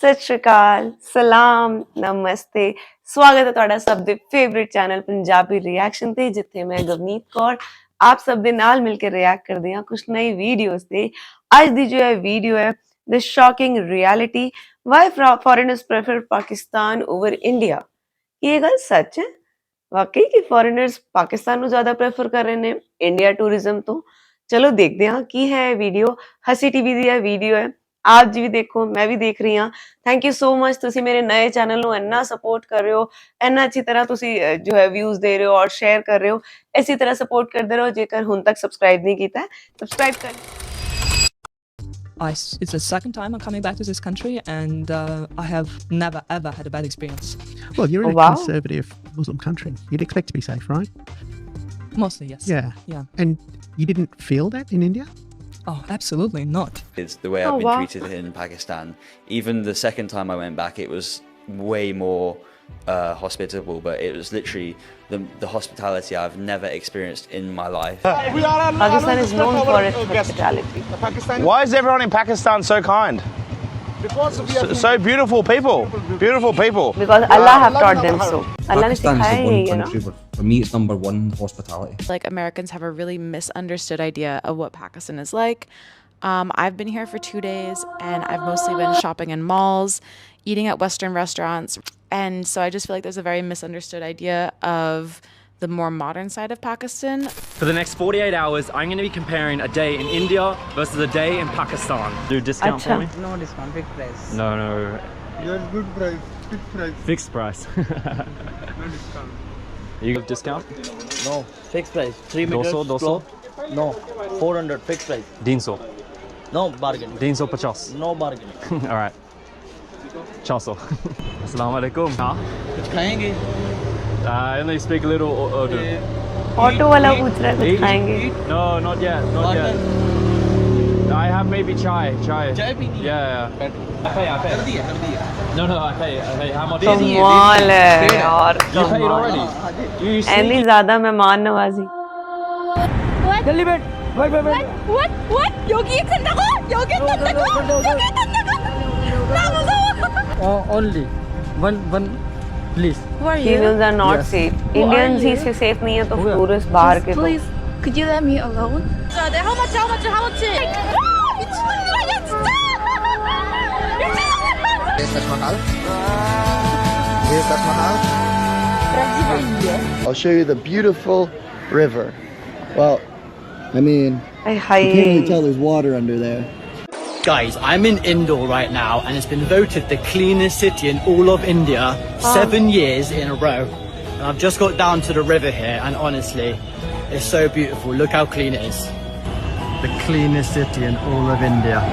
ਸਤਿ ਸ਼੍ਰੀ ਅਕਾਲ, ਸਲਾਮ, ਨਮਸਤੇ। ਸਵਾਗਤ ਹੈ ਤੁਹਾਡਾ ਸਭ ਦੇ ਫੇਵਰਿਟ ਚੈਨਲ ਪੰਜਾਬੀ ਰਿਐਕਸ਼ਨ ਤੇ, ਜਿੱਥੇ ਮੈਂ ਗਵਨੀਤ ਕੌਰ ਆਪ ਸਭ ਦੇ ਨਾਲ ਮਿਲ ਕੇ ਰਿਐਕਟ ਕਰਦੀ ਹਾਂ ਕੁਝ ਨਈ ਵੀਡੀਓਜ਼ ਤੇ। ਅੱਜ ਦੀ ਜੋ ਹੈ ਵੀਡੀਓ ਹੈ the shocking reality why foreigners prefer Pakistan over India. ਇਹ ਗੱਲ ਸੱਚ ਹੈ ਵਾਕਈ ਕਿ ਫॉरेनर्स ਪਾਕਿਸਤਾਨ ਨੂੰ ਜ਼ਿਆਦਾ ਪ੍ਰੈਫਰ ਕਰ ਰਹੇ ਨੇ ਇੰਡੀਆ ਟੂਰਿਜ਼ਮ ਤੋਂ। ਚਲੋ ਦੇਖਦੇ ਹਾਂ ਕੀ ਹੈ ਇਹ ਵੀਡੀਓ। ਹਸੀ ਟੀਵੀ ਦੀ ਇਹ ਵੀਡੀਓ ਹੈ, ਆਪ ਜੀ ਵੀ ਦੇਖੋ, ਮੈਂ ਵੀ ਦੇਖ ਰਹੀ ਹਾਂ। ਥੈਂਕ ਯੂ ਸੋ ਮਚ, ਤੁਸੀਂ ਮੇਰੇ ਨਏ ਚੈਨਲ ਨੂੰ ਇੰਨਾ ਸਪੋਰਟ ਕਰ ਰਹੇ ਹੋ, ਇੰਨਾ ਅੱਛੀ ਤਰ੍ਹਾਂ ਤੁਸੀਂ ਜੋ ਹੈ ਵਿਊਜ਼ ਦੇ ਰਹੇ ਹੋ ਔਰ ਸ਼ੇਅਰ ਕਰ ਰਹੇ ਹੋ। ਇਸੇ ਤਰ੍ਹਾਂ ਸਪੋਰਟ ਕਰਦੇ ਰਹੋ। ਜੇਕਰ ਹੁਣ ਤੱਕ ਸਬਸਕ੍ਰਾਈਬ ਨਹੀਂ ਕੀਤਾ, ਸਬਸਕ੍ਰਾਈਬ ਕਰ। It's the second time I'm coming back to this country, and I have never ever had a bad experience. Well, you're in a conservative Muslim country. You'd expect to be safe, right? Mostly, yes. Yeah. And you didn't feel that in India? Oh, absolutely not. It's the way I've been treated in Pakistan. Even the second time I went back, it was way more hospitable, but it was literally the hospitality I've never experienced in my life. Pakistan is known for its hospitality. Why is everyone in Pakistan so kind? Because so beautiful people. Beautiful people. Because Allah have taught them so. Allah ne Pakistan's sikhaya the hai, one you know. country, but for me it's number one, hospitality. Like, Americans have a really misunderstood idea of what Pakistan is like. I've been here for 2 days, and I've mostly been shopping in malls, eating at Western restaurants, and so I just feel like there's a very misunderstood idea of the more modern side of Pakistan. For the next 48 hours, I'm going to be comparing a day in India versus a day in Pakistan. Do a discount for me? No discount, fixed price. No. Your good price, fixed price. Fixed price. No discount. You give discount? No, fixed price. 3 meters. 200. No, 400 fixed price. 300. No bargain. 350. No bargain. All right. 400. Assalamu alaikum. कुछ खाएंगे? I only speak a little Urdu. Auto वाला पूछ रहा है कुछ खाएंगे? No, not yet. Not yet. I have maybe chai. चाय पीनी है? Yeah. I pay. कर दिया. No, I pay. How much? कमाल है यार, You paid कमाल। already? You ऐनी ज्यादा मेहमान नवाजी। जल्दी बैठ. What? 여기 큰다고? 여기 큰다고? Only one please. Who are Females are not safe. Indians ही से safe नहीं है तो टूरिस्ट बाहर के तो। Please, could you let me alone? How much? 미친놈들아, 야 진짜! Here's Taj Mahal. I'll show you the beautiful river. Well, I mean, you can't really tell there's water under there. Guys, I'm in Indore right now, and it's been voted the cleanest city in all of India 7 years in a row. And I've just got down to the river here, and honestly, it's so beautiful. Look how clean it is. The cleanest city in all of India.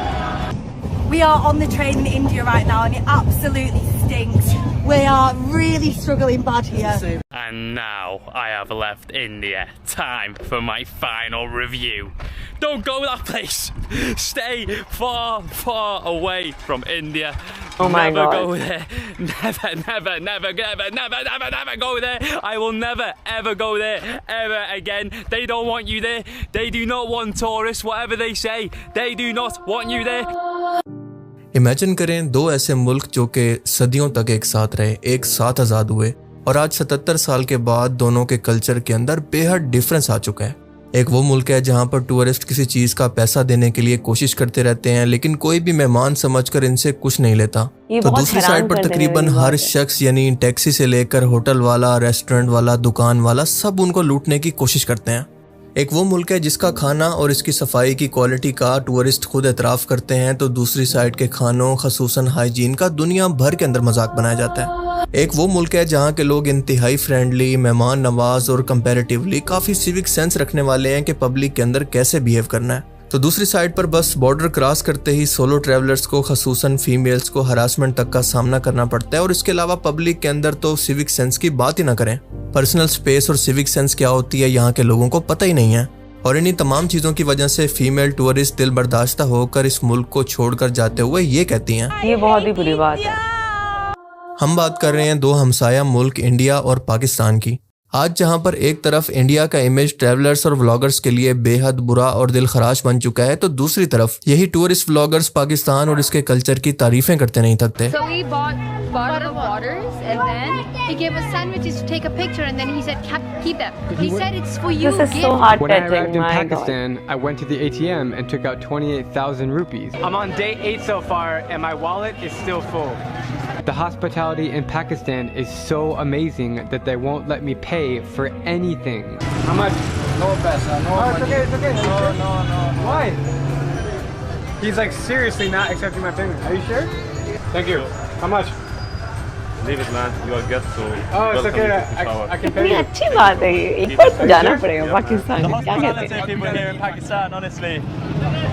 We are on the train in India right now, and it absolutely stinks. We are really struggling bad here. And now I have left India. Time for my final review. Don't go that place. Stay far away from India. Oh my never God. go there. Never go there. I will never ever go there ever again. They don't want you there. They do not want tourists. Whatever they say, they do not want you there. Imagine करें दो ऐसे मुल्क जो कि सदियों तक एक साथ रहे, एक साथ आज़ाद हुए, और आज 77 साल के बाद दोनों के कल्चर के अंदर बेहद डिफरेंस आ चुका है। एक वो मुल्क है जहाँ पर टूरिस्ट किसी चीज़ का पैसा देने के लिए कोशिश करते रहते हैं, लेकिन कोई भी मेहमान समझकर इनसे कुछ नहीं लेता। तो दूसरी साइड पर तकरीबन हर शख्स, यानी टैक्सी से लेकर होटल वाला, रेस्टोरेंट वाला, दुकान वाला, सब उनको लूटने की कोशिश करते हैं। एक वो मुल्क है जिसका खाना और इसकी सफाई की क्वालिटी का टूरिस्ट खुद एतराफ़ करते हैं, तो दूसरी साइड के खानों खसूसन हाइजीन का दुनिया भर के अंदर मजाक बनाया जाता है। एक वो मुल्क है जहाँ के लोग इंतहाई फ्रेंडली, मेहमान नवाज और कंपैरेटिवली काफ़ी सिविक सेंस रखने वाले हैं कि पब्लिक के अंदर कैसे बिहेव करना है। तो दूसरी साइड पर बस बॉर्डर क्रॉस करते ही सोलो ट्रैवलर्स को, खसूसन फीमेल्स को हरासमेंट तक का सामना करना पड़ता है, और इसके अलावा पब्लिक के अंदर तो सिविक सेंस की बात ही ना करें। पर्सनल स्पेस और सिविक सेंस क्या होती है यहाँ के लोगों को पता ही नहीं है, और इन्हीं तमाम चीज़ों की वजह से फीमेल टूरिस्ट दिल बर्दाश्ता होकर इस मुल्क को छोड़कर जाते हुए ये कहती हैं, ये बहुत ही बुरी बात है। हम बात कर रहे हैं दो हमसाया मुल्क इंडिया और पाकिस्तान की। आज जहां पर एक तरफ इंडिया का इमेज ट्रैवलर्स और व्लॉगर्स के लिए बेहद बुरा और दिल खराश बन चुका है, तो दूसरी तरफ यही टूरिस्ट व्लॉगर्स पाकिस्तान और इसके कल्चर की तारीफें करते नहीं थकते। So we bought bottle of waters and then he gave us sandwiches to take a picture and then he said keep them. He said it's for you. This is so hard When I touching. arrived in My Pakistan, I went to the ATM and took out 28,000 rupees. I'm on day 8 so far and my wallet is still full. The hospitality in Pakistan is so amazing that they won't let me pay for anything. How much? No paisa, no money. It's okay. No. Why? He's like seriously not accepting my payment. Are you sure? Thank you. How much? Leave it, man. You are guest, so. Oh, it's okay. I can pay इतनी you. अच्छी बात है ये, एक बार तो जाना पड़ेगा पाकिस्तान में, क्या कहते हैं? people here in Pakistan, honestly,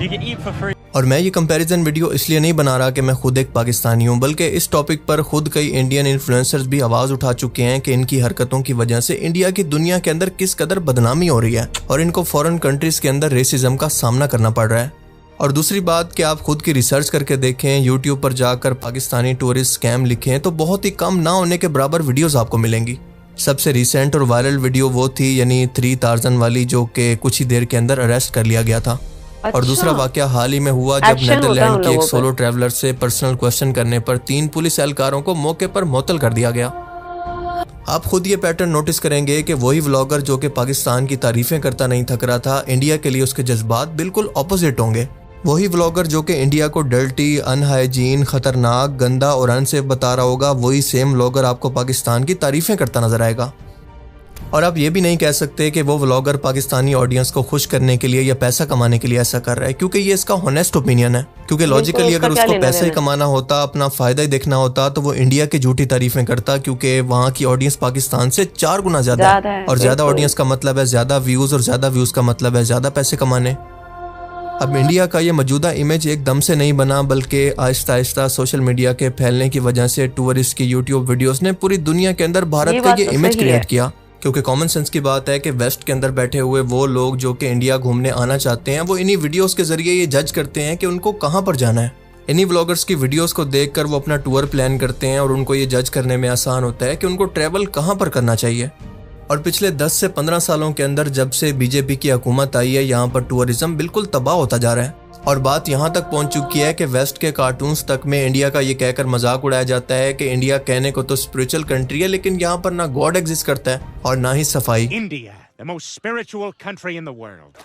you can eat for free. और मैं ये कंपैरिजन वीडियो इसलिए नहीं बना रहा कि मैं खुद एक पाकिस्तानी हूँ, बल्कि इस टॉपिक पर खुद कई इंडियन इन्फ्लुएंसर्स भी आवाज उठा चुके हैं कि इनकी हरकतों की वजह से इंडिया की दुनिया के अंदर किस कदर बदनामी हो रही है और इनको फॉरेन कंट्रीज के अंदर रेसिज्म का सामना करना पड़ रहा है। और दूसरी बात कि आप खुद की रिसर्च करके देखें, यूट्यूब पर जाकर पाकिस्तानी टूरिस्ट स्कैम लिखें तो बहुत ही कम ना होने के बराबर वीडियोस आपको मिलेंगी। सबसे रिसेंट और वायरल वीडियो वो थी यानी 3 टार्जन वाली, जो कि कुछ ही देर के अंदर अरेस्ट कर लिया गया था। और दूसरा वाकया हाल ही में हुआ जब नेदरलैंड की एक सोलो ट्रैवलर से पर्सनल क्वेश्चन करने पर 3 पुलिस एहलकारों को मौके पर मुअत्तल कर दिया गया। आप खुद ये पैटर्न नोटिस करेंगे कि वही व्लॉगर जो कि पाकिस्तान की तारीफें करता नहीं थक रहा था, इंडिया के लिए उसके जज्बात बिल्कुल ऑपोजिट होंगे। वही व्लॉगर जो कि इंडिया को डर्टी, अनहाइजीन, खतरनाक, गंदा और अनसेफ बता रहा होगा, वही सेम व्लॉगर आपको पाकिस्तान की तारीफें करता नजर आएगा। और आप ये भी नहीं कह सकते कि वो व्लॉगर पाकिस्तानी ऑडियंस को खुश करने के लिए या पैसा कमाने के लिए ऐसा कर रहा है, क्योंकि ये इसका हॉनेस्ट ओपिनियन है। क्योंकि लॉजिकली अगर उसको पैसा ही कमाना होता, अपना फायदा ही देखना होता, तो वो इंडिया की झूठी तारीफें करता, क्योंकि वहाँ की ऑडियंस पाकिस्तान से 4 गुना ज्यादा है। और ज्यादा ऑडियंस का मतलब है ज्यादा व्यूज, और ज्यादा व्यूज का मतलब है ज्यादा पैसे कमाने। अब इंडिया का ये मौजूदा इमेज एकदम से नहीं बना, बल्कि आहिस्ता आहिस्ता सोशल मीडिया के फैलने की वजह से टूरिस्ट की यूट्यूब वीडियोस ने पूरी दुनिया के अंदर भारत का ये इमेज क्रिएट किया। क्योंकि कॉमन सेंस की बात है कि वेस्ट के अंदर बैठे हुए वो लोग जो कि इंडिया घूमने आना चाहते हैं, वो इन्हीं वीडियोस के जरिए ये जज करते हैं कि उनको कहाँ पर जाना है। इन्हीं व्लॉगर्स की वीडियोस को देखकर वो अपना टूर प्लान करते हैं और उनको ये जज करने में आसान होता है कि उनको ट्रैवल कहाँ पर करना चाहिए। और पिछले 10 से 15 सालों के अंदर जब से बीजेपी की हुकूमत आई है, यहाँ पर टूरिज्म बिल्कुल तबाह होता जा रहा है। और बात यहाँ तक पहुँच चुकी है कि वेस्ट के कार्टून्स तक में इंडिया का ये कहकर मजाक उड़ाया जाता है कि इंडिया कहने को तो स्पिरिचुअल कंट्री है, लेकिन यहाँ पर ना गॉड एग्जिस्ट करता है और ना ही सफाई। India, the most spiritual country in the world.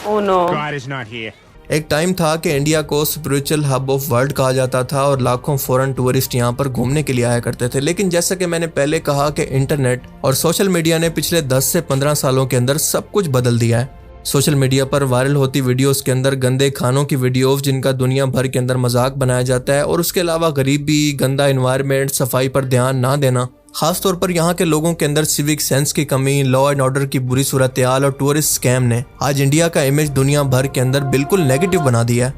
Oh no. God is not here. एक टाइम था कि इंडिया को स्पिरिचुअल हब ऑफ वर्ल्ड कहा जाता था और लाखों फॉरेन टूरिस्ट यहाँ पर घूमने के लिए आया करते थे। लेकिन जैसा कि मैंने पहले कहा कि इंटरनेट और सोशल मीडिया ने पिछले 10 से 15 सालों के अंदर सब कुछ बदल दिया है। सोशल मीडिया पर वायरल होती वीडियोस के अंदर गंदे खानों की वीडियोस जिनका दुनिया भर के अंदर मजाक बनाया जाता है, और उसके अलावा गरीबी, गंदा एनवायरनमेंट, सफाई पर ध्यान ना देना, खासतौर पर यहाँ के लोगों के अंदर सिविक सेंस की कमी, लॉ एंड ऑर्डर की बुरी सूरत हाल और टूरिस्ट स्कैम ने आज इंडिया का इमेज दुनिया भर के अंदर बिल्कुल नेगेटिव बना दिया है।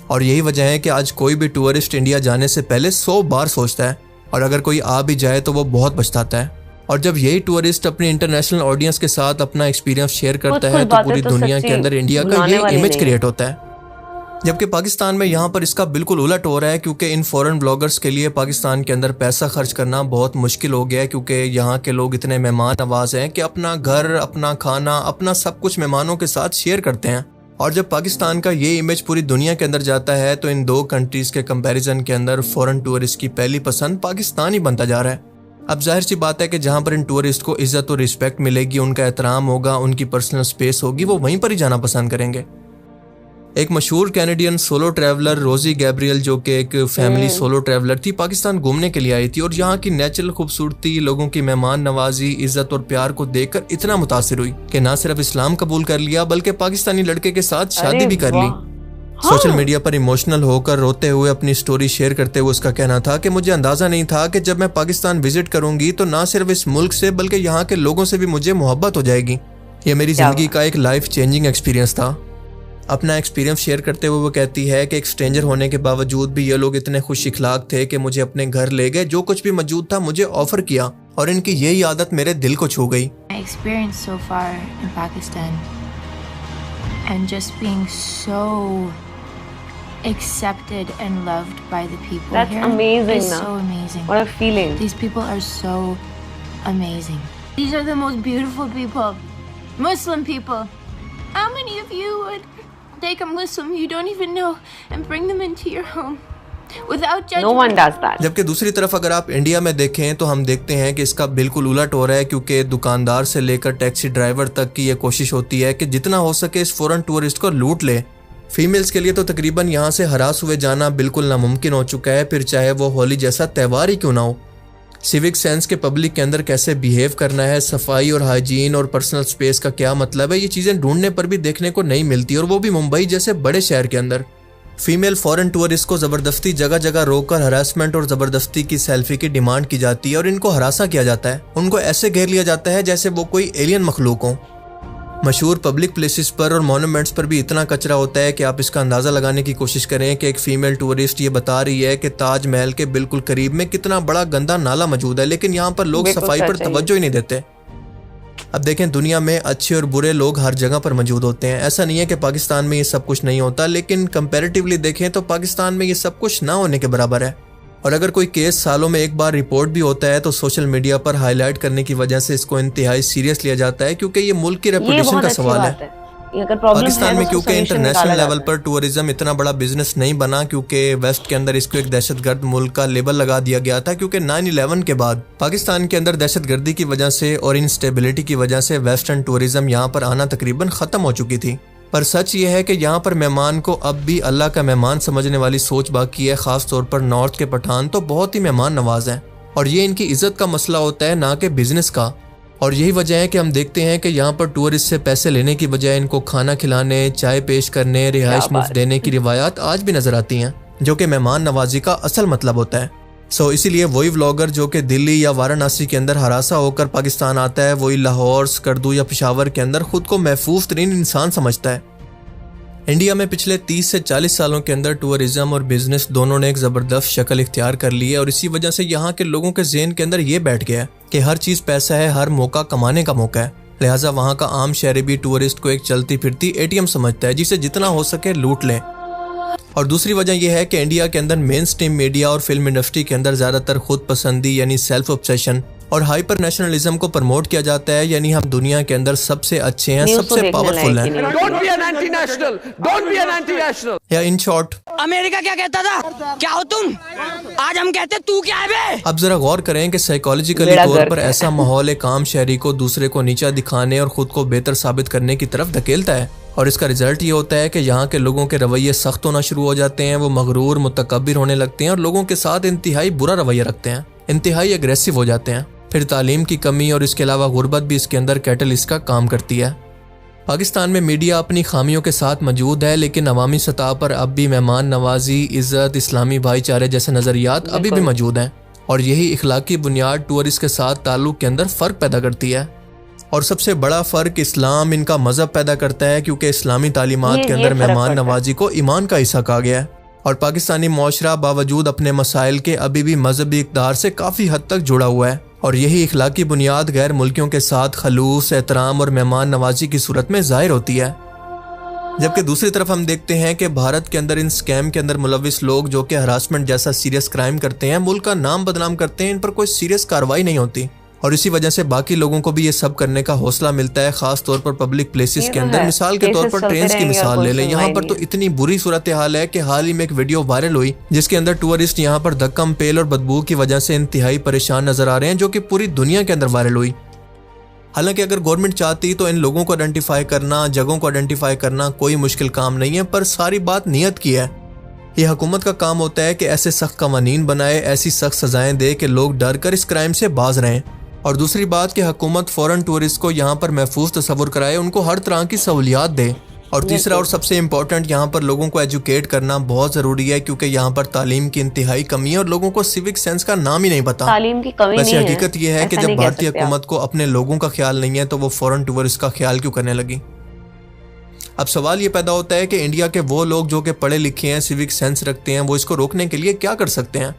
और यही वजह है कि आज कोई भी टूरिस्ट इंडिया जाने से पहले 100 बार सोचता है, और अगर कोई आ भी जाए तो वो बहुत पछताता है। और जब यही टूरिस्ट अपनी इंटरनेशनल ऑडियंस के साथ अपना एक्सपीरियंस शेयर करता है तो पूरी दुनिया के अंदर इंडिया का ये इमेज क्रिएट होता है। जबकि पाकिस्तान में यहाँ पर इसका बिल्कुल उलट हो रहा है, क्योंकि इन फॉरेन ब्लॉगर्स के लिए पाकिस्तान के अंदर पैसा खर्च करना बहुत मुश्किल हो गया है, क्योंकि यहाँ के लोग इतने मेहमान नवाज हैं कि अपना घर, अपना खाना, अपना सब कुछ मेहमानों के साथ शेयर करते हैं। और जब पाकिस्तान का ये इमेज पूरी दुनिया के अंदर जाता है तो इन 2 कंट्रीज के कंपैरिजन के अंदर फॉरेन टूरिस्ट की पहली पसंद पाकिस्तान ही बनता जा रहा है। अब जाहिर सी बात है कि जहाँ पर इन टूरिस्ट को इज्जत और रिस्पेक्ट मिलेगी, उनका एहतराम होगा, उनकी पर्सनल स्पेस होगी, वो वहीं पर ही जाना पसंद करेंगे। एक मशहूर कैनेडियन सोलो ट्रैवलर रोजी गैब्रियल, जो कि एक फैमिली सोलो ट्रैवलर थी, पाकिस्तान घूमने के लिए आई थी और यहाँ की नेचुरल खूबसूरती, लोगों की मेहमान नवाजी, इज्जत और प्यार को देखकर इतना मुतासिर हुई कि ना सिर्फ इस्लाम कबूल कर लिया बल्कि पाकिस्तानी लड़के के साथ शादी भी कर ली। सोशल मीडिया पर इमोशनल होकर रोते हुए अपनी स्टोरी शेयर करते हुए उसका कहना था कि मुझे अंदाजा नहीं था कि जब मैं पाकिस्तान विजिट करूंगी तो ना सिर्फ इस मुल्क से बल्कि यहाँ के लोगों से भी मुझे मोहब्बत हो जाएगी। यह मेरी जिंदगी का एक लाइफ चेंजिंग एक्सपीरियंस था। अपना एक्सपीरियंस शेयर करते हुए वो कहती है कि एक स्ट्रेंजर होने के बावजूद भी ये लोग इतने खुश इखलाक थे कि मुझे अपने घर ले गए, जो कुछ भी मौजूद था मुझे ऑफर किया, और इनकी यही आदत मेरे दिल को छू गई। Experience so far in Pakistan and just being so accepted and loved by the people That's here amazing is na? so amazing. What a feeling. These people are so amazing. These are the most beautiful people, Muslim people. How many of you would take a Muslim you don't even know and bring them into your home without judgment? No one does that. जबकि दूसरी तरफ अगर आप India में देखें तो हम देखते हैं कि इसका बिल्कुल उलट हो रहा है, क्योंकि दुकानदार से लेकर टैक्सी ड्राइवर तक की ये कोशिश होती है कि जितना हो सके इस फॉरेन टूरिस्ट को लूट ले। फीमेल्स के लिए तो तकरीबन यहाँ से हरास हुए जाना बिल्कुल नामुमकिन हो चुका है, फिर चाहे वो होली जैसा त्यौहार ही क्यों ना हो। सिविक सेंस के पब्लिक के अंदर कैसे बिहेव करना है, सफाई और हाइजीन और पर्सनल स्पेस का क्या मतलब है, ये चीज़ें ढूंढने पर भी देखने को नहीं मिलती, और वो भी मुंबई जैसे बड़े शहर के अंदर। फीमेल फॉरेन टूरिस्ट को ज़बरदस्ती जगह जगह रोककर हरासमेंट और ज़बरदस्ती की सेल्फी की डिमांड की जाती है और इनको हरासा किया जाता है। उनको ऐसे घेर लिया जाता है जैसे वो कोई एलियन मखलूक हो। मशहूर पब्लिक प्लेसेस पर और मॉन्यूमेंट्स पर भी इतना कचरा होता है कि आप इसका अंदाज़ा लगाने की कोशिश करें कि एक फ़ीमेल टूरिस्ट ये बता रही है कि ताजमहल के बिल्कुल करीब में कितना बड़ा गंदा नाला मौजूद है, लेकिन यहाँ पर लोग सफाई पर तवज्जो ही नहीं देते। अब देखें, दुनिया में अच्छे और बुरे लोग हर जगह पर मौजूद होते हैं। ऐसा नहीं है कि पाकिस्तान में ये सब कुछ नहीं होता, लेकिन कंपैरेटिवली देखें तो पाकिस्तान में ये सब कुछ ना होने के बराबर है। और अगर कोई केस सालों में एक बार रिपोर्ट भी होता है तो सोशल मीडिया पर हाईलाइट करने की वजह से इसको इंतहाई सीरियस लिया जाता है, क्योंकि ये मुल्क की रेपुटेशन का सवाल है। पाकिस्तान में क्योंकि इंटरनेशनल लेवल पर टूरिज्म इतना बड़ा बिजनेस नहीं बना, क्योंकि वेस्ट के अंदर इसको एक दहशतगर्द मुल्क का लेबल लगा दिया गया था, क्योंकि 9/11 के बाद पाकिस्तान के अंदर दहशतगर्दी की वजह से और इंस्टेबिलिटी की वजह से वेस्टर्न टूरिज्म यहाँ पर आना तकरीबन ख़त्म हो चुकी थी। पर सच ये है कि यहाँ पर मेहमान को अब भी अल्लाह का मेहमान समझने वाली सोच बाकी है। ख़ास तौर पर नॉर्थ के पठान तो बहुत ही मेहमान नवाज हैं, और ये इनकी इज्जत का मसला होता है, ना कि बिजनेस का। और यही वजह है कि हम देखते हैं कि यहाँ पर टूरिस्ट से पैसे लेने की बजाय इनको खाना खिलाने, चाय पेश करने, रिहाइश मुफ्त देने की रिवायात आज भी नजर आती हैं, जो कि मेहमान नवाजी का असल मतलब होता है। इसीलिए वही व्लॉगर जो कि दिल्ली या वाराणसी के अंदर हरासा होकर पाकिस्तान आता है, वही लाहौर, स्कर्दू या पेशावर के अंदर खुद को महफूज तरीन इंसान समझता है। इंडिया में पिछले 30 से 40 सालों के अंदर टूरिज्म और बिजनेस दोनों ने एक ज़बरदस्त शक्ल इख्तियार कर ली है, और इसी वजह से यहाँ के लोगों के ज़हन के अंदर ये बैठ गया है कि हर चीज़ पैसा है, हर मौका कमाने का मौका है। लिहाजा वहाँ का आम शहरी भी टूरिस्ट को एक चलती फिरती ATM समझता है, जिसे जितना हो सके लूट लें। और दूसरी वजह यह है कि इंडिया के अंदर मेन स्ट्रीम मीडिया और फिल्म इंडस्ट्री के अंदर ज़्यादातर खुद पसंदी यानी सेल्फ ऑब्सेशन और हाइपर नेशनलिज्म को प्रमोट किया जाता है, यानी हम दुनिया के अंदर सबसे अच्छे हैं, सबसे पावरफुल हैं। या इन शॉर्ट, अमेरिका क्या कहता था, क्या हो तुम, आज हम कहते तू क्या है बे? अब जरा गौर करें कि साइकोलॉजिकली तौर पर ऐसा माहौल एक आम शहरी को दूसरे को नीचा दिखाने और खुद को बेहतर साबित करने की तरफ धकेलता है, और इसका रिजल्ट ये होता है कि यहाँ के लोगों के रवैये सख्त होना शुरू हो जाते हैं। वो मगरूर, मुतकब्बिर होने लगते हैं और लोगों के साथ इंतहाई बुरा रवैया रखते हैं, इंतहाई एग्रेसिव हो जाते हैं। फिर तालीम की कमी और इसके अलावा गुर्बत भी इसके अंदर कैटलिस्ट का काम करती है। पाकिस्तान में मीडिया अपनी खामियों के साथ मौजूद है, लेकिन अवामी सतह पर अब भी मेहमान नवाजी, इज्जत, इस्लामी भाईचारे जैसे नज़रियात अभी भी मौजूद हैं, और यही इखलाकी बुनियाद टूरिस्ट के साथ ताल्लुक के अंदर फ़र्क पैदा करती है। और सबसे बड़ा फ़र्क इस्लाम, इनका मज़हब पैदा करता है, क्योंकि इस्लामी तालीमात के अंदर मेहमान नवाजी को ईमान का हिस्सा कहा गया है, और पाकिस्तानी मुआशरा बावजूद अपने मसाइल के अभी भी मजहबी इक़्तिदार से काफ़ी हद तक जुड़ा हुआ है, और यही इखलाकी बुनियाद गैर मुल्कियों के साथ खलूस, एहतराम और मेहमान नवाजी की सूरत में ज़ाहिर होती है। जबकि दूसरी तरफ हम देखते हैं कि भारत के अंदर इन स्कैम के अंदर मुलविस लोग जो कि हरासमेंट जैसा सीरियस क्राइम करते हैं, मुल्क का नाम बदनाम करते हैं, इन पर कोई सीरियस कार्रवाई नहीं होती, और इसी वजह से बाकी लोगों को भी ये सब करने का हौसला मिलता है, खास तौर पर पब्लिक प्लेसेस के अंदर। मिसाल के तौर पर ट्रेन की मिसाल ले लें, यहाँ पर तो इतनी बुरी सूरत हाल है कि हाल ही में एक वीडियो वायरल हुई जिसके अंदर टूरिस्ट यहाँ पर धक्कम पेल और बदबू की वजह से इंतहाई परेशान नजर आ रहे हैं, जो कि पूरी दुनिया के अंदर वायरल हुई। हालांकि अगर गवर्नमेंट चाहती तो इन लोगों को आइडेंटिफाई करना, जगहों को आइडेंटिफाई करना कोई मुश्किल काम नहीं है, पर सारी बात नियत की है। ये हुकूमत का काम होता है कि ऐसे सख्त कवानीन बनाए, ऐसी सख्त सजाएं दे कि लोग डर कर इस क्राइम से बाज रहें। और दूसरी बात कि हुकूमत फॉरेन टूरिस्ट को यहाँ पर महफूज तस्वुर कराए, उनको हर तरह की सहूलियात दे। और तीसरा और सबसे इम्पोर्टेंट, यहाँ पर लोगों को एजुकेट करना बहुत ज़रूरी है, क्योंकि यहाँ पर तालीम की इंतहाई कमी है और लोगों को सिविक सेंस का नाम ही नहीं पता। तालीम की कमी वैसे नहीं हकीकत यह है कि जब भारतीय हुकूमत को अपने लोगों का ख्याल नहीं है तो वो फॉरेन टूरिस्ट का ख्याल क्यों करने लगी। अब सवाल ये पैदा होता है कि इंडिया के वो लोग जो कि पढ़े लिखे हैं, सिविक सेंस रखते हैं, वो इसको रोकने के लिए क्या कर सकते हैं।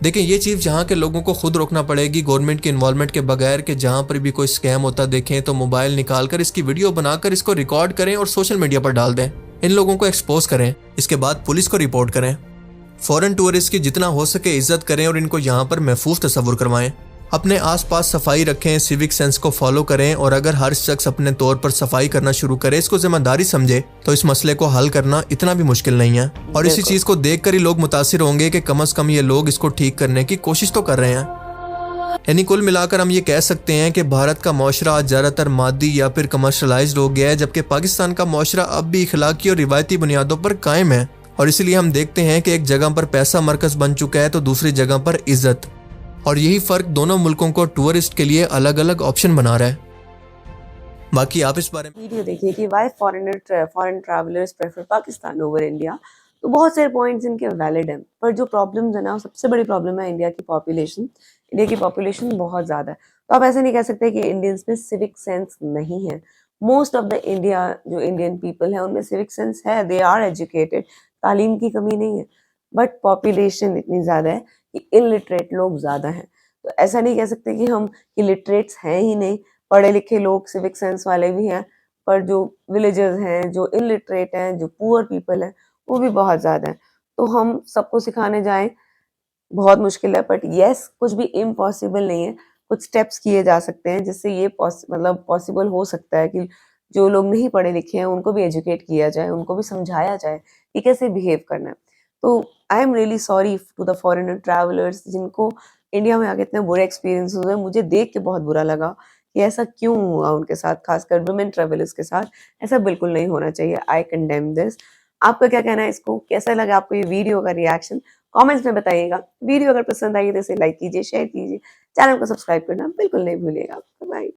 देखिए, ये चीज़ जहाँ के लोगों को खुद रोकना पड़ेगी, गवर्नमेंट की इन्वॉल्वमेंट के बगैर, कि जहाँ पर भी कोई स्कैम होता देखें तो मोबाइल निकाल कर इसकी वीडियो बनाकर इसको रिकॉर्ड करें और सोशल मीडिया पर डाल दें, इन लोगों को एक्सपोज करें, इसके बाद पुलिस को रिपोर्ट करें। फॉरेन टूरिस्ट की जितना हो सके इज्जत करें और इनको यहाँ पर महफूज तस्वुर करवाएं। अपने आसपास सफाई रखें, सिविक सेंस को फॉलो करें और अगर हर शख्स अपने तौर पर सफाई करना शुरू करे, इसको जिम्मेदारी समझे, तो इस मसले को हल करना इतना भी मुश्किल नहीं है। और इसी चीज को देखकर ही लोग मुतासिर होंगे कि कम से कम ये लोग इसको ठीक करने की कोशिश तो कर रहे हैं। यानी कुल मिलाकर हम ये कह सकते हैं कि भारत का माशरा आज ज़्यादातर मादी या फिर कमर्शलाइज्ड हो गया है, जबकि पाकिस्तान का माशरा अब भी इखलाकी और रिवायती बुनियादों पर कायम है। और इसीलिए हम देखते हैं कि एक जगह पर पैसा मरकज बन चुका है तो दूसरी जगह पर इज्जत, और यही फर्क दोनों मुल्कों को टूरिस्ट के लिए अलग अलग ऑप्शन बना रहा है। बाकी आप इस बारे में वीडियो देखिए कि why foreign travellers prefer Pakistan over India. तो बहुत सारे पॉइंट्स इनके वैलिड हैं, पर जो प्रॉब्लम्स है ना, सबसे बड़ी प्रॉब्लम है इंडिया की पॉपुलेशन। इंडिया की पॉपुलेशन बहुत ज़्यादा है, तो आप ऐसे नहीं कह सकते कि इंडियंस में सिविक सेंस नहीं है। मोस्ट ऑफ द इंडिया जो इंडियन पीपल है उनमें सिविक सेंस है, दे आर एजुकेटेड, तालीम की कमी नहीं है, बट पॉपुलेशन इतनी ज़्यादा है कि इलिटरेट लोग ज़्यादा हैं। तो ऐसा नहीं कह सकते कि हम इलिटरेट्स हैं ही नहीं, पढ़े लिखे लोग सिविक सेंस वाले भी हैं, पर जो विलेजर्स हैं, जो इलिटरेट हैं, जो पुअर पीपल हैं, वो भी बहुत ज़्यादा है। तो हम सबको सिखाने जाएं बहुत मुश्किल है, बट येस कुछ भी इम्पॉसिबल नहीं है। कुछ स्टेप्स किए जा सकते हैं जिससे ये पॉसिबल हो सकता है कि जो लोग नहीं पढ़े लिखे हैं उनको भी एजुकेट किया जाए, उनको भी समझाया जाए कि कैसे बिहेव करना है। तो I am really sorry to the foreigner travellers जिनको इंडिया में आके इतने बुरे एक्सपीरियंस हुए। मुझे देख के बहुत बुरा लगा कि ऐसा क्यों हुआ उनके साथ, खासकर वुमेन ट्रैवलर्स के साथ। ऐसा बिल्कुल नहीं होना चाहिए। आई कंडेम दिस। आपका क्या कहना है इसको? कैसा लगा आपको ये वीडियो का रिएक्शन? कमेंट्स में बताइएगा। वीडियो अगर पसंद आई तो इसे लाइक कीजिए, शेयर कीजिए, चैनल को सब्सक्राइब करना बिल्कुल नहीं भूलिएगा। बाय।